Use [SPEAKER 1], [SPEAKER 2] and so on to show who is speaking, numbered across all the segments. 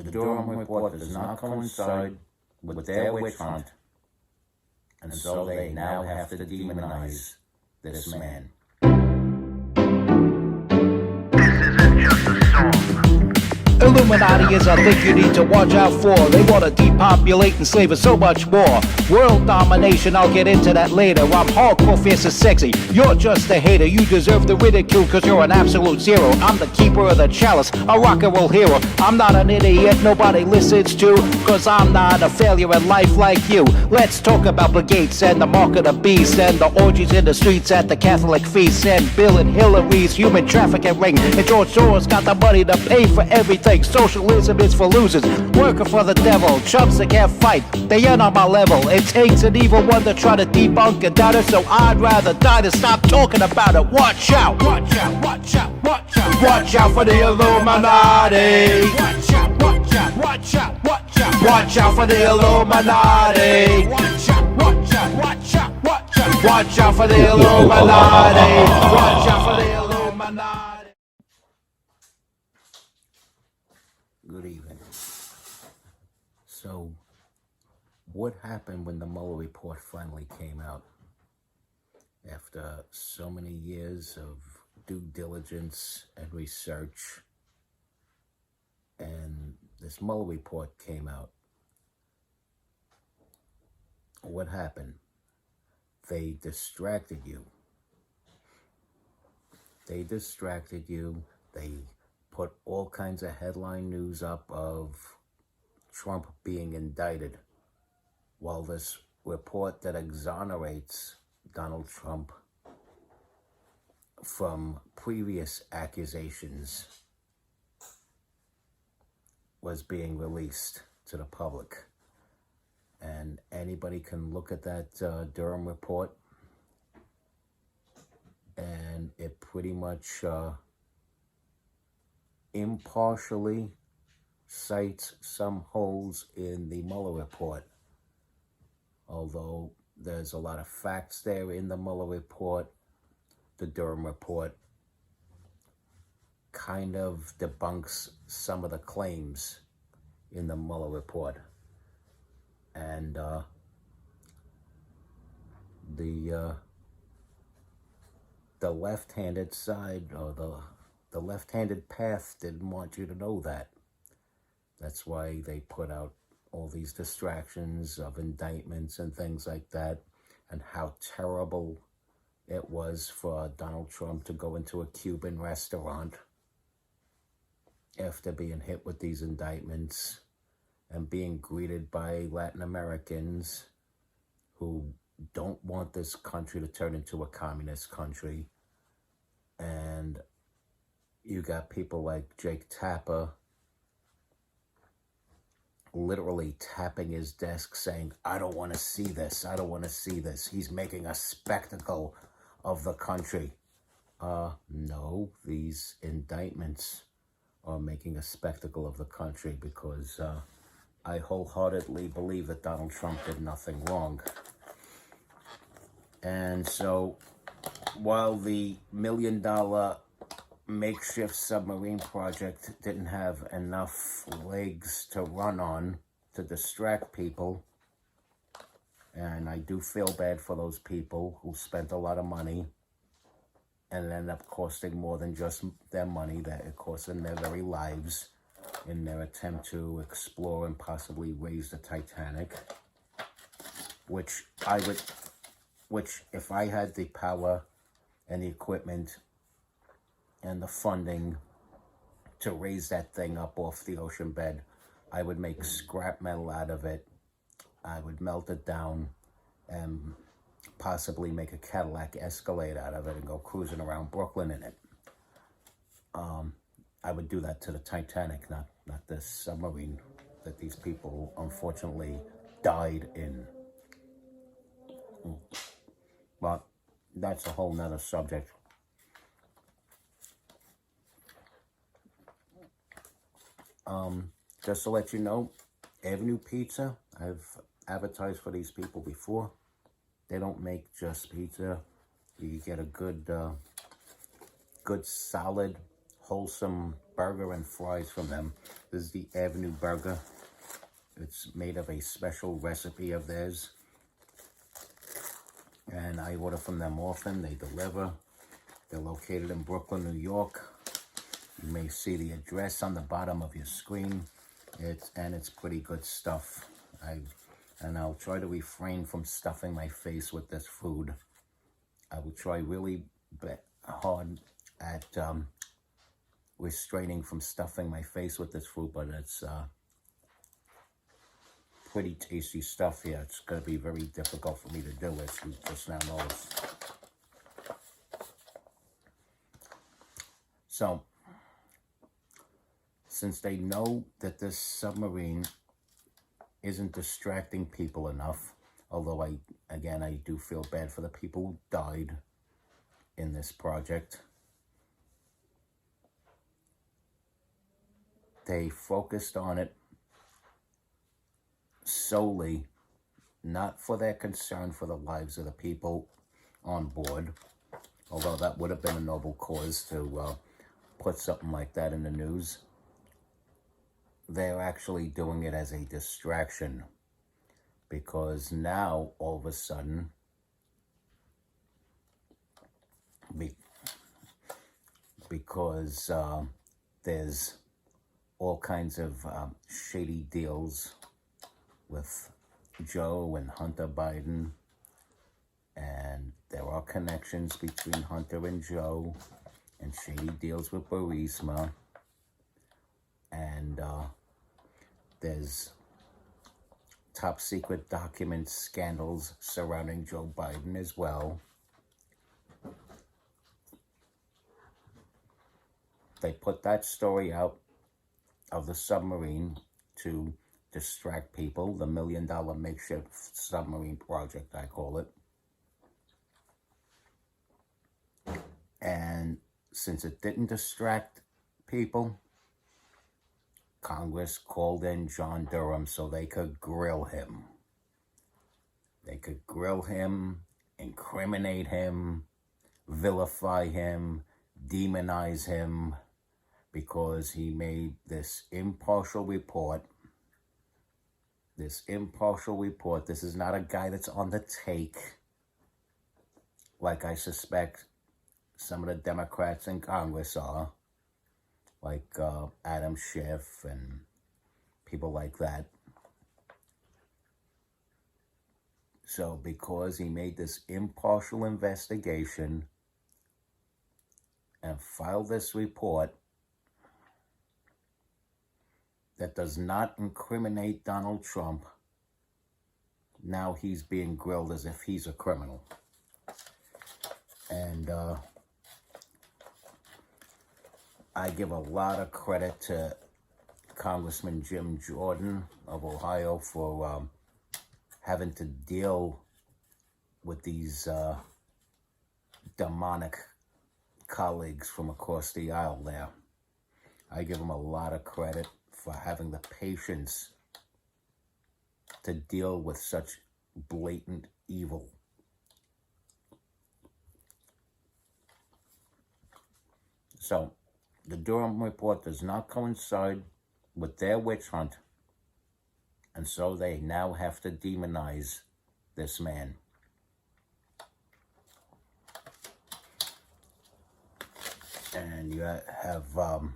[SPEAKER 1] The Durham report does not coincide with their witch hunt, and so they now have to demonize this man.
[SPEAKER 2] This isn't just a song.
[SPEAKER 3] Illuminati is a thing you need to watch out for. They want to depopulate, enslave us so much more. World domination, I'll get into that later. I'm hardcore, fierce and sexy. You're just a hater. You deserve the ridicule cause you're an absolute zero. I'm the keeper of the chalice, a rock and roll hero. I'm not an idiot nobody listens to, cause I'm not a failure in life like you. Let's talk about Bill Gates and the mark of the beast, and the orgies in the streets at the Catholic feasts, and Bill and Hillary's human trafficking ring, and George Soros got the money to pay for everything. Socialism is for losers, working for the devil. Chumps that can't fight, they ain't on my level. It takes an evil one to try to debunk and doubt it, so I'd rather die than stop talking about it. Watch out, watch out, watch out, watch out. Watch out for the Illuminati. Watch out, watch out, watch out, watch out. Watch out for the Illuminati. Watch out, watch out, watch out, watch out. Watch out for the Illuminati. Watch out for the Illuminati.
[SPEAKER 1] Good evening. So, what happened when the Mueller report finally came out? After so many years of due diligence and research, and this Mueller report came out, what happened? They distracted you. They distracted you. They put all kinds of headline news up of Trump being indicted, while this report that exonerates Donald Trump from previous accusations was being released to the public. And anybody can look at that Durham report, and it pretty much impartially cites some holes in the Mueller report. Although there's a lot of facts there in the Mueller report, the Durham report kind of debunks some of the claims in the Mueller report. And the left-handed side, or the left-handed path, didn't want you to know that. That's why they put out all these distractions of indictments and things like that, and how terrible it was for Donald Trump to go into a Cuban restaurant after being hit with these indictments and being greeted by Latin Americans who don't want this country to turn into a communist country. And you got people like Jake Tapper literally tapping his desk saying, I don't want to see this. I don't want to see this. He's making a spectacle of the country. No, these indictments are making a spectacle of the country, because I wholeheartedly believe that Donald Trump did nothing wrong. And so, while the $1 million makeshift submarine project didn't have enough legs to run on to distract people, and I do feel bad for those people who spent a lot of money and it ended up costing more than just their money, that it cost them their very lives in their attempt to explore and possibly raise the Titanic, which if I had the power and the equipment and the funding to raise that thing up off the ocean bed, I would make scrap metal out of it. I would melt it down and possibly make a Cadillac Escalade out of it and go cruising around Brooklyn in it. I would do that to the Titanic, not this submarine that these people unfortunately died in. But that's a whole nother subject. Just to let you know, Avenue Pizza, I've advertised for these people before. They don't make just pizza. You get a good solid wholesome burger and fries from them. This is the Avenue Burger. It's made of a special recipe of theirs. And I order from them often. They deliver. They're located in Brooklyn, New York. You may see the address on the bottom of your screen. It's pretty good stuff. I'll try to refrain from stuffing my face with this food. I will try really hard at restraining from stuffing my face with this food, but it's pretty tasty stuff here. It's going to be very difficult for me to do, as you just now noticed. So, since they know that this submarine isn't distracting people enough, although I do feel bad for the people who died in this project, they focused on it solely, not for their concern for the lives of the people on board, although that would have been a noble cause to put something like that in the news. They're actually doing it as a distraction, because now all of a sudden, because there's all kinds of shady deals with Joe and Hunter Biden, and there are connections between Hunter and Joe, and shady deals with Burisma, and there's top secret document scandals surrounding Joe Biden as well. They put that story out of the submarine to distract people, the $1 million makeshift submarine project, I call it. And since it didn't distract people, Congress called in John Durham so they could grill him. They could grill him, incriminate him, vilify him, demonize him, because he made this impartial report. This is not a guy that's on the take, like I suspect some of the Democrats in Congress are, like Adam Schiff and people like that. So because he made this impartial investigation and filed this report that does not incriminate Donald Trump, now he's being grilled as if he's a criminal. And I give a lot of credit to Congressman Jim Jordan of Ohio for having to deal with these demonic colleagues from across the aisle there. I give him a lot of credit for having the patience to deal with such blatant evil. So, the Durham report does not coincide with their witch hunt, and so they now have to demonize this man. And you have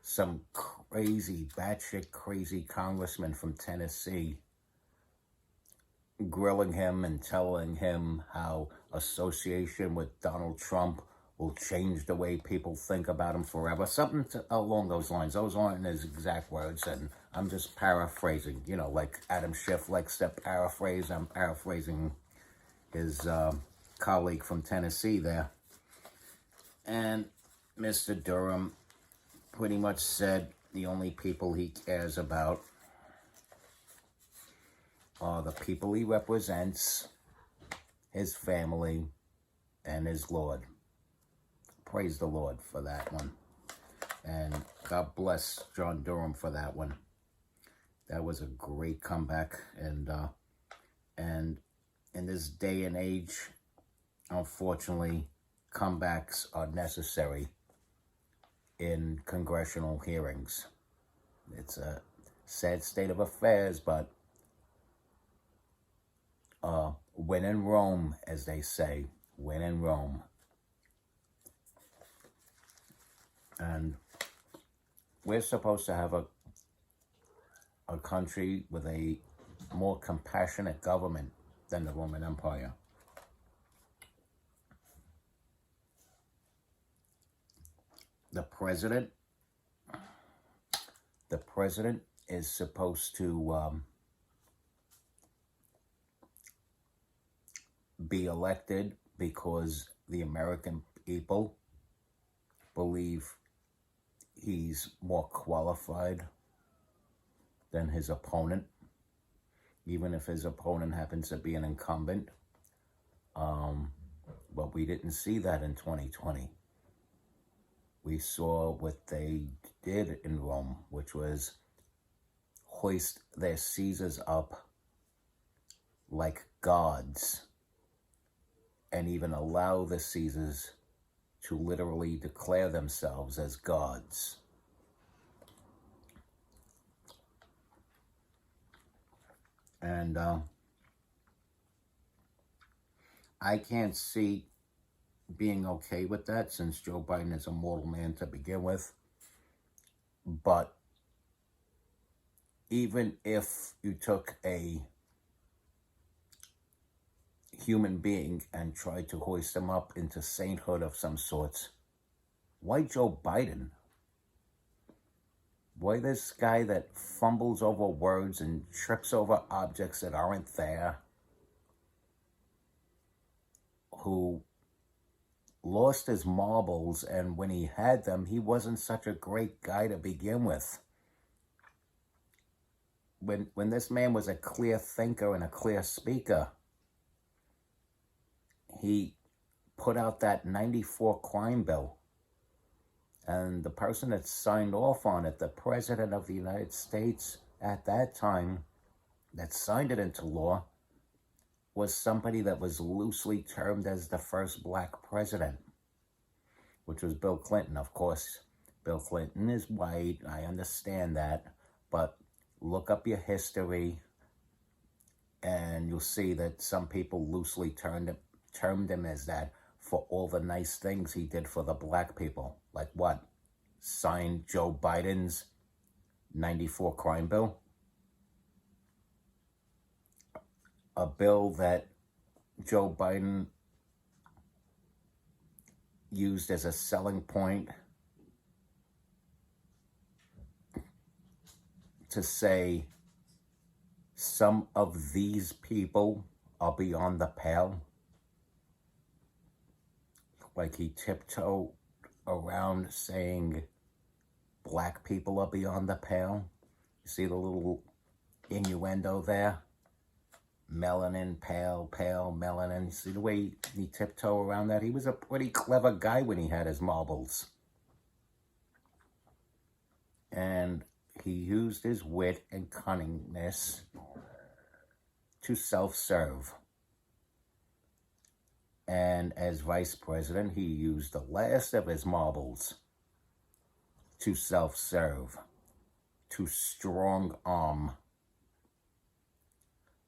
[SPEAKER 1] some crazy, batshit crazy congressman from Tennessee grilling him and telling him how association with Donald Trump will change the way people think about him forever. Something along those lines. Those aren't his exact words, and I'm just paraphrasing. You know, like Adam Schiff likes to paraphrase. I'm paraphrasing his colleague from Tennessee there. And Mr. Durham pretty much said the only people he cares about are the people he represents, his family, and his Lord. Praise the Lord for that one. And God bless John Durham for that one. That was a great comeback. And in this day and age, unfortunately, comebacks are necessary. in congressional hearings. It's a sad state of affairs, but when in Rome, as they say, when in Rome. And we're supposed to have a country with a more compassionate government than the Roman Empire. The president is supposed to be elected because the American people believe he's more qualified than his opponent, even if his opponent happens to be an incumbent. But we didn't see that in 2020. We saw what they did in Rome, which was hoist their Caesars up like gods, and even allow the Caesars to literally declare themselves as gods. And I can't see being okay with that, since Joe Biden is a mortal man to begin with. But even if you took a human being and tried to hoist him up into sainthood of some sorts, why Joe Biden? Why this guy that fumbles over words and trips over objects that aren't there, who lost his marbles, and when he had them, he wasn't such a great guy to begin with. When this man was a clear thinker and a clear speaker, he put out that 94 crime bill. And the person that signed off on it, the President of the United States at that time, that signed it into law, was somebody that was loosely termed as the first black president, which was Bill Clinton. Of course, Bill Clinton is white, I understand that, but look up your history and you'll see that some people loosely termed him as that for all the nice things he did for the black people. Like what? Signed Joe Biden's 94 crime bill? A bill that Joe Biden used as a selling point to say some of these people are beyond the pale. Like he tiptoed around saying black people are beyond the pale. You see the little innuendo there? Melanin, pale, melanin. You see the way he tiptoed around that? He was a pretty clever guy when he had his marbles. And he used his wit and cunningness to self-serve. And as vice president, he used the last of his marbles to self-serve, to strong-arm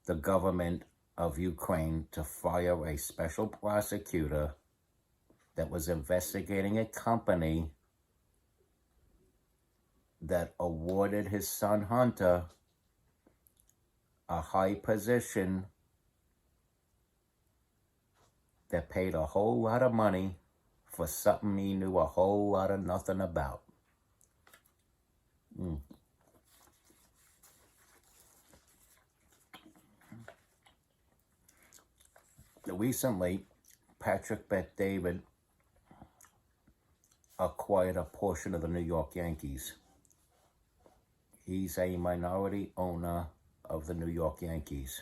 [SPEAKER 1] the government of Ukraine to fire a special prosecutor that was investigating a company that awarded his son Hunter a high position that paid a whole lot of money for something he knew a whole lot of nothing about. Recently, Patrick Bet-David acquired a portion of the New York Yankees. He's a minority owner of the New York Yankees.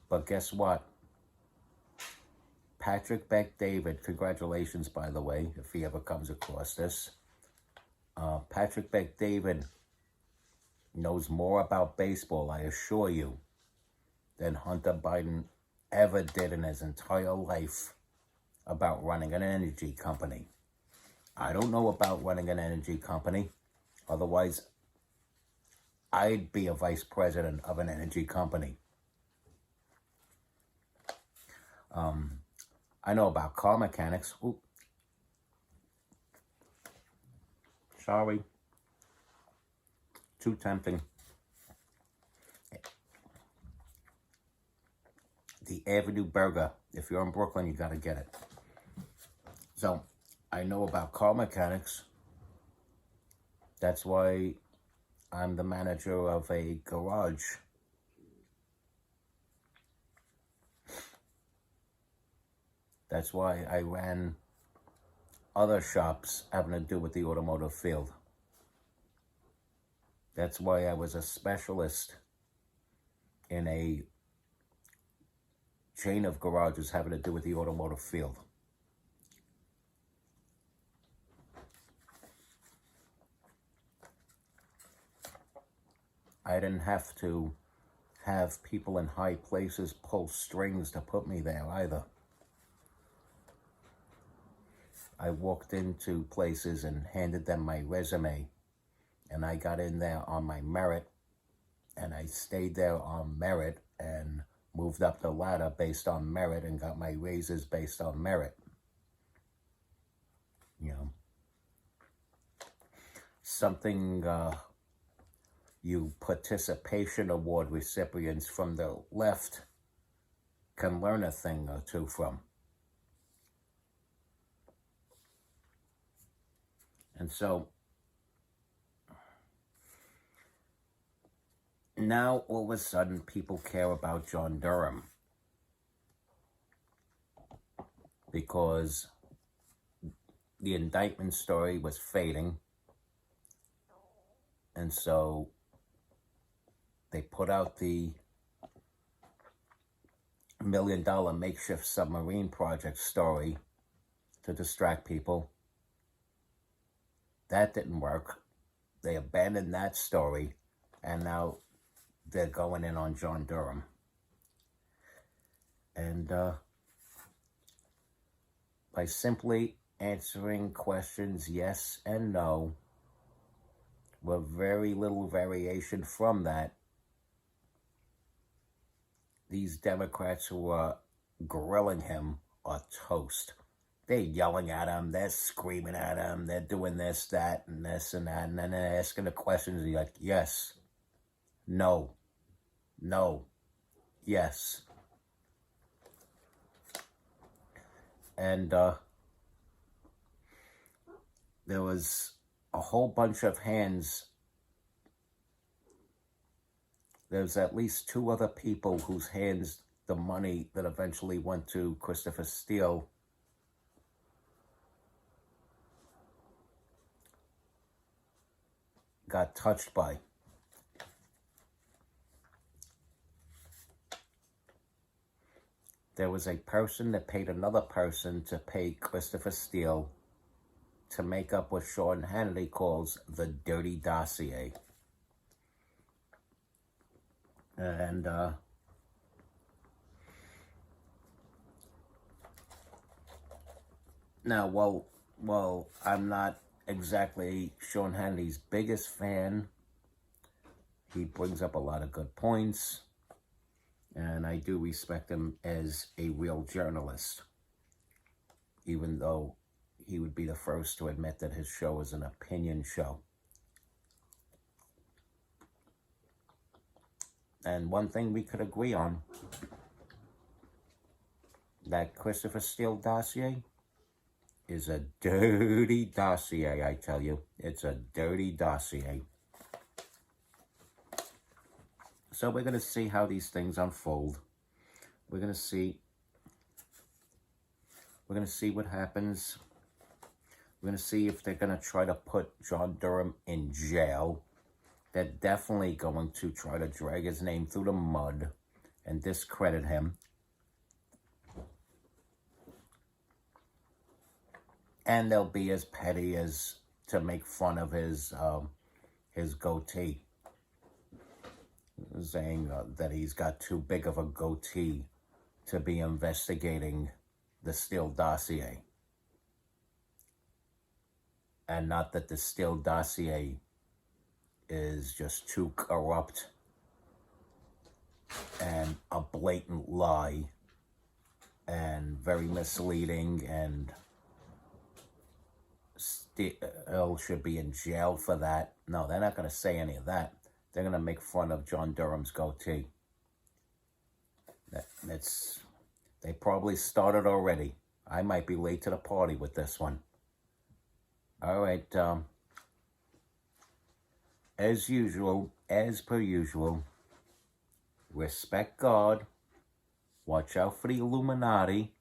[SPEAKER 1] But guess what? Patrick Bet-David, congratulations, by the way, if he ever comes across this. Patrick Bet-David knows more about baseball, I assure you, than Hunter Biden ever did in his entire life about running an energy company. I don't know about running an energy company. Otherwise, I'd be a vice president of an energy company. I know about car mechanics. Ooh. Sorry. Too tempting. The Avenue Burger. If you're in Brooklyn, you gotta get it. So, I know about car mechanics. That's why I'm the manager of a garage. That's why I ran other shops having to do with the automotive field. That's why I was a specialist in a chain of garages having to do with the automotive field. I didn't have to have people in high places pull strings to put me there either. I walked into places and handed them my resume, and I got in there on my merit, and I stayed there on merit and moved up the ladder based on merit and got my raises based on merit. You know, something you participation award recipients from the left can learn a thing or two from. And so now all of a sudden people care about John Durham because the indictment story was fading, and so they put out the $1 million makeshift submarine project story to distract people. That didn't work. They abandoned that story, and now they're going in on John Durham. And by simply answering questions yes and no, with very little variation from that, these Democrats who are grilling him are toast. They're yelling at him, they're screaming at him, they're doing this, that, and this and that, and then they're asking the questions, and you're like, yes, no, no, yes. And there was a whole bunch of hands. There's at least 2 other people whose hands the money that eventually went to Christopher Steele got touched by. There was a person that paid another person to pay Christopher Steele to make up what Sean Hannity calls the dirty dossier. And now, well, I'm not exactly Sean Hannity's biggest fan. He brings up a lot of good points, and I do respect him as a real journalist, even though he would be the first to admit that his show is an opinion show. And one thing we could agree on, that Christopher Steele dossier is a dirty dossier, I tell you. It's a dirty dossier. So we're going to see how these things unfold. We're going to see what happens. We're going to see if they're going to try to put John Durham in jail. They're definitely going to try to drag his name through the mud and discredit him. And they'll be as petty as to make fun of his goatee, saying that he's got too big of a goatee to be investigating the Steele dossier. And not that the Steele dossier is just too corrupt and a blatant lie and very misleading, and Steele should be in jail for that. No, they're not going to say any of that. They're going to make fun of John Durham's goatee. They probably started already. I might be late to the party with this one. All right. As per usual, respect God. Watch out for the Illuminati.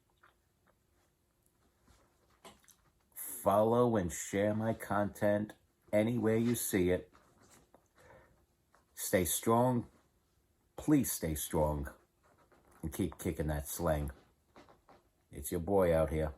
[SPEAKER 1] Follow and share my content anywhere you see it. Stay strong. Please stay strong. And keep kicking that slang. It's your boy out here.